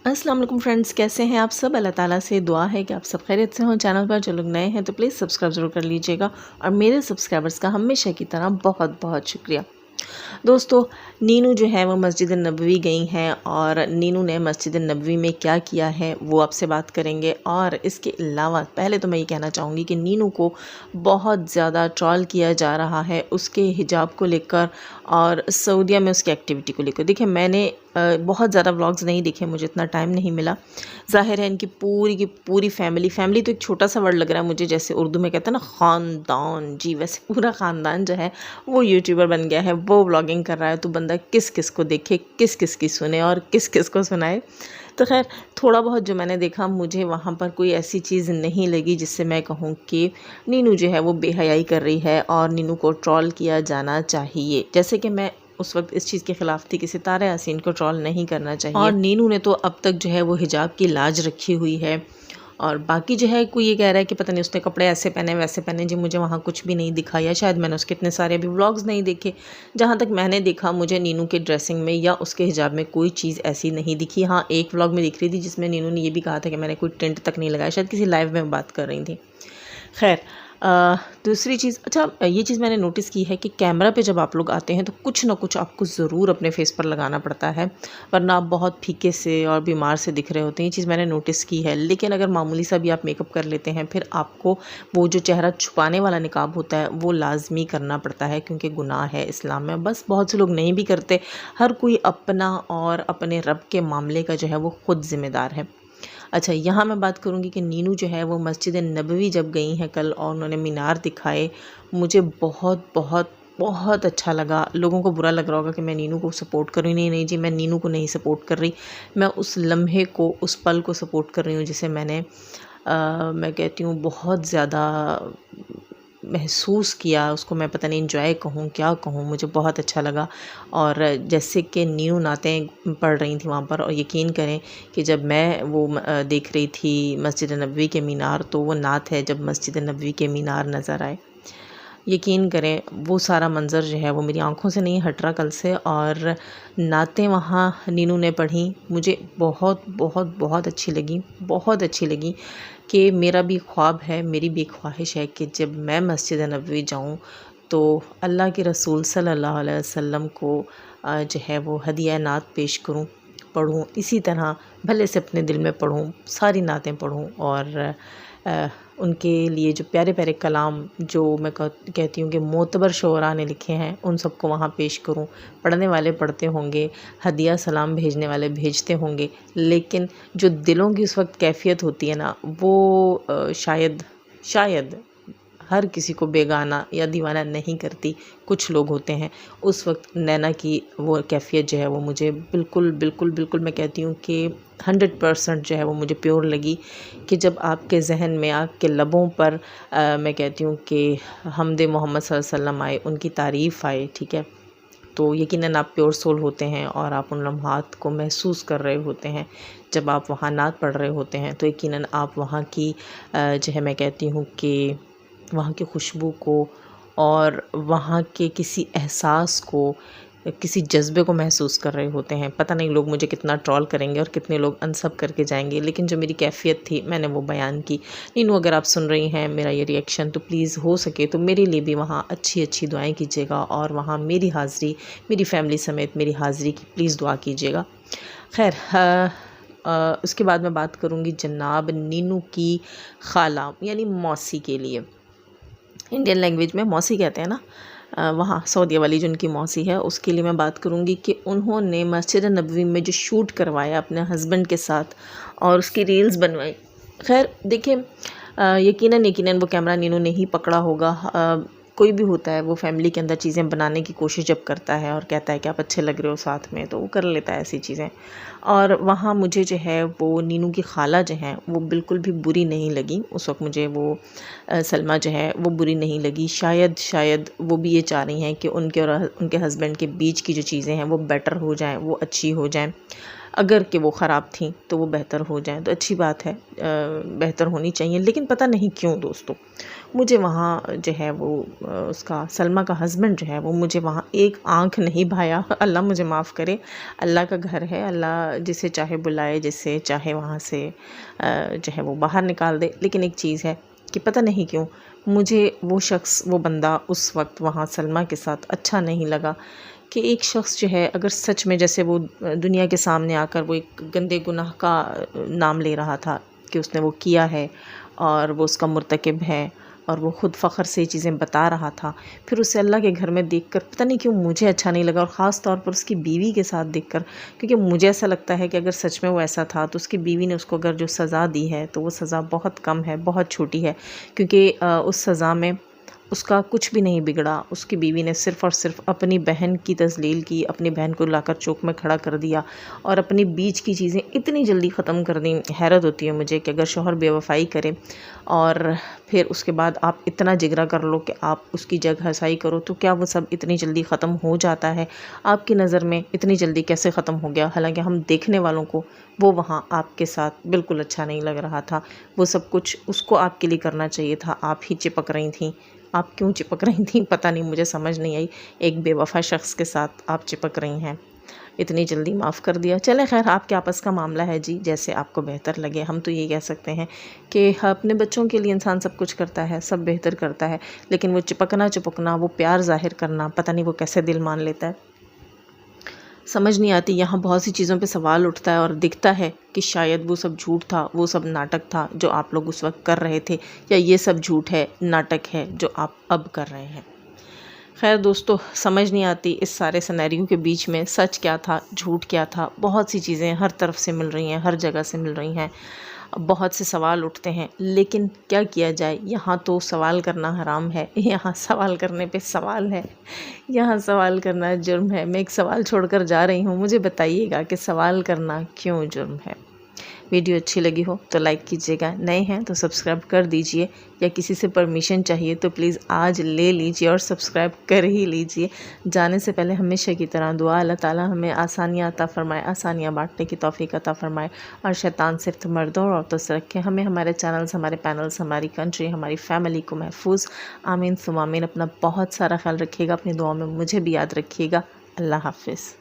अस्सलाम वालेकुम फ्रेंड्स, कैसे हैं आप सब। अल्लाह ताला से दुआ है कि आप सब खैरियत से हों। चैनल पर जो लोग नए हैं तो प्लीज़ सब्सक्राइब ज़रूर कर लीजिएगा और मेरे सब्सक्राइबर्स का हमेशा की तरह बहुत बहुत शुक्रिया। दोस्तों, नीनू जो है वो मस्जिद नबवी गई हैं और नीनू ने मस्जिद नबवी में क्या किया है वो आपसे बात करेंगे। और इसके अलावा पहले तो मैं ये कहना चाहूँगी कि नीनू को बहुत ज़्यादा ट्रोल किया जा रहा है उसके हिजाब को लेकर और सऊदीया में उसकी एक्टिविटी को लेकर। देखिए, मैंने बहुत ज़्यादा व्लॉग्स नहीं देखे, मुझे इतना टाइम नहीं मिला। ज़ाहिर है इनकी पूरी की पूरी फैमिली तो एक छोटा सा वर्ड लग रहा है मुझे, जैसे उर्दू में कहते हैं ना ख़ानदान, जी वैसे पूरा ख़ानदान जो है वो यूट्यूबर बन गया है, वो व्लॉगिंग कर रहा है। तो बंदा किस किस को देखे, किस किस की सुने और किस किस को सुनाए। तो खैर, थोड़ा बहुत जो मैंने देखा मुझे वहाँ पर कोई ऐसी चीज़ नहीं लगी जिससे मैं कहूँ कि नीनू जो है वो बेहयाई कर रही है और नीनू को ट्रोल किया जाना चाहिए। जैसे कि मैं उस वक्त इस चीज़ के ख़िलाफ़ थी कि सितारा यासीन को ट्रोल नहीं करना चाहिए और नीनू ने तो अब तक जो है वो हिजाब की लाज रखी हुई है। और बाकी जो है कोई ये कह रहा है कि पता नहीं उसने कपड़े ऐसे पहने वैसे पहने, जी मुझे वहाँ कुछ भी नहीं दिखा, या शायद मैंने उसके इतने सारे अभी व्लॉग्स नहीं देखे। जहाँ तक मैंने देखा मुझे नीनू के ड्रेसिंग में या उसके हिजाब में कोई चीज़ ऐसी नहीं दिखी। हाँ, एक व्लॉग में दिख रही थी जिसमें नीनू ने ये भी कहा था कि मैंने कोई टेंट तक नहीं लगाया, शायद किसी लाइव में बात कर रही थी। खैर, दूसरी चीज़, अच्छा ये चीज़ मैंने नोटिस की है कि कैमरा पे जब आप लोग आते हैं तो कुछ ना कुछ आपको ज़रूर अपने फेस पर लगाना पड़ता है, वरना आप बहुत फीके से और बीमार से दिख रहे होते हैं। ये चीज़ मैंने नोटिस की है। लेकिन अगर मामूली सा भी आप मेकअप कर लेते हैं, फिर आपको वो जो चेहरा छुपाने वाला निकाब होता है वो लाजमी करना पड़ता है, क्योंकि गुनाह है इस्लाम में। बस बहुत से लोग नहीं भी करते। हर कोई अपना और अपने रब के मामले का जो है वो ख़ुद ज़िम्मेदार है। अच्छा, यहाँ मैं बात करूँगी कि नीनू जो है वो मस्जिद नबवी जब गई हैं कल और उन्होंने मीनार दिखाए, मुझे बहुत बहुत बहुत अच्छा लगा। लोगों को बुरा लग रहा होगा कि मैं नीनू को सपोर्ट कर रही हूँ। नहीं नहीं जी, मैं नीनू को नहीं सपोर्ट कर रही, मैं उस लम्हे को, उस पल को सपोर्ट कर रही हूँ जिसे मैंने मैं कहती हूँ बहुत ज़्यादा महसूस किया। उसको मैं पता नहीं एंजॉय कहूँ क्या कहूँ, मुझे बहुत अच्छा लगा। और जैसे कि नीनू नातें पढ़ रही थी वहाँ पर, और यकीन करें कि जब मैं वो देख रही थी मस्जिद नबवी के मीनार, तो वो नात है जब मस्जिद नबवी के मीनार नज़र आए। यकीन करें वो सारा मंज़र जो है वो मेरी आंखों से नहीं हट रहा कल से। और नातें वहाँ नीनू ने पढ़ी, मुझे बहुत बहुत बहुत अच्छी लगी, बहुत अच्छी लगी। कि मेरा भी ख्वाब है, मेरी भी ख्वाहिश है कि जब मैं मस्जिद नबवी जाऊँ तो अल्लाह के रसूल सल्लल्लाहु अलैहि वसल्लम को जो है वो हदिया नात पेश करूँ, पढ़ूँ। इसी तरह भले से अपने दिल में पढ़ूँ, सारी नातें पढ़ूँ और उनके लिए जो प्यारे प्यारे कलाम जो मैं कहती हूँ कि मोतबर शोरा ने लिखे हैं, उन सबको वहाँ पेश करूँ। पढ़ने वाले पढ़ते होंगे, हदिया सलाम भेजने वाले भेजते होंगे, लेकिन जो दिलों की उस वक्त कैफियत होती है ना, वो शायद हर किसी को बेगाना या दीवाना नहीं करती। कुछ लोग होते हैं, उस वक्त नैना की वो कैफियत जो है वो मुझे बिल्कुल बिल्कुल बिल्कुल मैं कहती हूँ कि 100% जो है वो मुझे प्योर लगी। कि जब आपके जहन में, आपके लबों पर मैं कहती हूँ कि हमदे मोहम्मद सल्लल्लाहु अलैहि वसल्लम आए, उनकी तारीफ़ आए, ठीक है, तो यकीनन आप प्योर सोल होते हैं और आप उन लम्हात को महसूस कर रहे होते हैं। जब आप वहाँ नात पढ़ रहे होते हैं तो यकीनन आप वहाँ की जो है मैं कहती हूँ कि वहाँ की खुशबू को और वहाँ के किसी एहसास को, किसी जज्बे को महसूस कर रहे होते हैं। पता नहीं लोग मुझे कितना ट्रोल करेंगे और कितने लोग अनसब करके जाएंगे, लेकिन जो मेरी कैफियत थी मैंने वो बयान की। नीनू, अगर आप सुन रही हैं मेरा ये रिएक्शन, तो प्लीज़ हो सके तो मेरे लिए भी वहाँ अच्छी अच्छी दुआएं कीजिएगा और वहाँ मेरी हाज़िरी, मेरी फैमिली समेत मेरी हाज़िरी की प्लीज़ दुआ कीजिएगा। खैर, उसके बाद मैं बात करूँगी जनाब नीनू की खाला यानी मौसी के लिए। इंडियन लैंग्वेज में मौसी कहते हैं ना, वहाँ सऊदीया वाली जो उनकी मौसी है, उसके लिए मैं बात करूँगी कि उन्होंने मस्जिद नबवी में जो शूट करवाया अपने हस्बैंड के साथ और उसकी रील्स बनवाई। खैर देखिए, यकीनन वो कैमरा नीनू ने ही पकड़ा होगा। कोई भी होता है वो फैमिली के अंदर चीज़ें बनाने की कोशिश जब करता है और कहता है कि आप अच्छे लग रहे हो साथ में, तो वो कर लेता है ऐसी चीज़ें। और वहाँ मुझे जो है वो नीनू की खाला जो हैं वो बिल्कुल भी बुरी नहीं लगी। उस वक्त मुझे वो सलमा जो है वो बुरी नहीं लगी। शायद वो भी ये चाह रही हैं कि उनके और उनके हस्बैंड के बीच की जो चीज़ें हैं वो बेटर हो जाएं, वो अच्छी हो जाएं। اگر کہ وہ خراب تھیں تو وہ بہتر ہو جائیں تو اچھی بات ہے، بہتر ہونی چاہیے، لیکن پتہ نہیں کیوں دوستوں مجھے وہاں جو ہے وہ اس کا سلمیٰ کا ہسبینڈ جو ہے وہ مجھے وہاں ایک آنکھ نہیں بھایا۔ اللہ مجھے معاف کرے، اللہ کا گھر ہے، اللہ جسے چاہے بلائے، جسے چاہے وہاں سے جو ہے وہ باہر نکال دے، لیکن ایک چیز ہے کہ پتہ نہیں کیوں مجھے وہ شخص، وہ بندہ اس وقت وہاں سلمیٰ کے ساتھ اچھا نہیں لگا، کہ ایک شخص جو ہے اگر سچ میں جیسے وہ دنیا کے سامنے آ کر وہ ایک گندے گناہ کا نام لے رہا تھا کہ اس نے وہ کیا ہے اور وہ اس کا مرتکب ہے، اور وہ خود فخر سے یہ چیزیں بتا رہا تھا، پھر اسے اللہ کے گھر میں دیکھ کر پتہ نہیں کیوں مجھے اچھا نہیں لگا، اور خاص طور پر اس کی بیوی کے ساتھ دیکھ کر، کیونکہ مجھے ایسا لگتا ہے کہ اگر سچ میں وہ ایسا تھا تو اس کی بیوی نے اس کو اگر جو سزا دی ہے تو وہ سزا بہت کم ہے، بہت چھوٹی ہے، کیونکہ اس سزا میں اس کا کچھ بھی نہیں بگڑا، اس کی بیوی نے صرف اور صرف اپنی بہن کی تذلیل کی، اپنی بہن کو لا کر چوک میں کھڑا کر دیا، اور اپنی بیچ کی چیزیں اتنی جلدی ختم کر دیں۔ حیرت ہوتی ہے مجھے کہ اگر شوہر بے وفائی کرے اور پھر اس کے بعد آپ اتنا جگرا کر لو کہ آپ اس کی جگ ہنسائی کرو، تو کیا وہ سب اتنی جلدی ختم ہو جاتا ہے؟ آپ کی نظر میں اتنی جلدی کیسے ختم ہو گیا؟ حالانکہ ہم دیکھنے والوں کو وہ وہاں آپ کے ساتھ بالکل اچھا نہیں لگ رہا تھا، وہ سب کچھ اس کو آپ کے لیے کرنا چاہیے تھا، آپ ہی چپک رہی تھیں۔ آپ کیوں چپک رہی تھیں پتہ نہیں، مجھے سمجھ نہیں آئی، ایک بے وفا شخص کے ساتھ آپ چپک رہی ہیں، اتنی جلدی معاف کر دیا۔ چلیں خیر، آپ کے آپس کا معاملہ ہے جی، جیسے آپ کو بہتر لگے۔ ہم تو یہ کہہ سکتے ہیں کہ اپنے بچوں کے لیے انسان سب کچھ کرتا ہے، سب بہتر کرتا ہے، لیکن وہ چپکنا، وہ پیار ظاہر کرنا، پتہ نہیں وہ کیسے دل مان لیتا ہے، سمجھ نہیں آتی۔ یہاں بہت سی چیزوں پہ سوال اٹھتا ہے اور دکھتا ہے کہ شاید وہ سب جھوٹ تھا، وہ سب ناٹک تھا جو آپ لوگ اس وقت کر رہے تھے، یا یہ سب جھوٹ ہے، ناٹک ہے جو آپ اب کر رہے ہیں۔ خیر دوستو، سمجھ نہیں آتی اس سارے سینیریو کے بیچ میں سچ کیا تھا، جھوٹ کیا تھا۔ بہت سی چیزیں ہر طرف سے مل رہی ہیں، ہر جگہ سے مل رہی ہیں، بہت سے سوال اٹھتے ہیں، لیکن کیا کیا جائے؟ یہاں تو سوال کرنا حرام ہے، یہاں سوال کرنے پہ سوال ہے، یہاں سوال کرنا جرم ہے۔ میں ایک سوال چھوڑ کر جا رہی ہوں، مجھے بتائیے گا کہ سوال کرنا کیوں جرم ہے؟ ویڈیو اچھی لگی ہو تو لائک کیجیے گا، نئے ہیں تو سبسکرائب کر دیجئے، یا کسی سے پرمیشن چاہیے تو پلیز آج لے لیجئے اور سبسکرائب کر ہی لیجئے۔ جانے سے پہلے ہمیشہ کی طرح دعا، اللہ تعالیٰ ہمیں آسانیاں عطا فرمائے، آسانیاں بانٹنے کی توفیق عطا فرمائے، اور شیطان صرف مردوں اور عورتوں سے رکھے، ہمیں ہمارے چینلز، ہمارے پینلز، ہماری کنٹری، ہماری فیملی کو محفوظ۔ آمین ثم آمین۔ اپنا بہت سارا خیال رکھیے گا، اپنی دعاؤں میں مجھے بھی یاد رکھیے گا۔ اللہ حافظ۔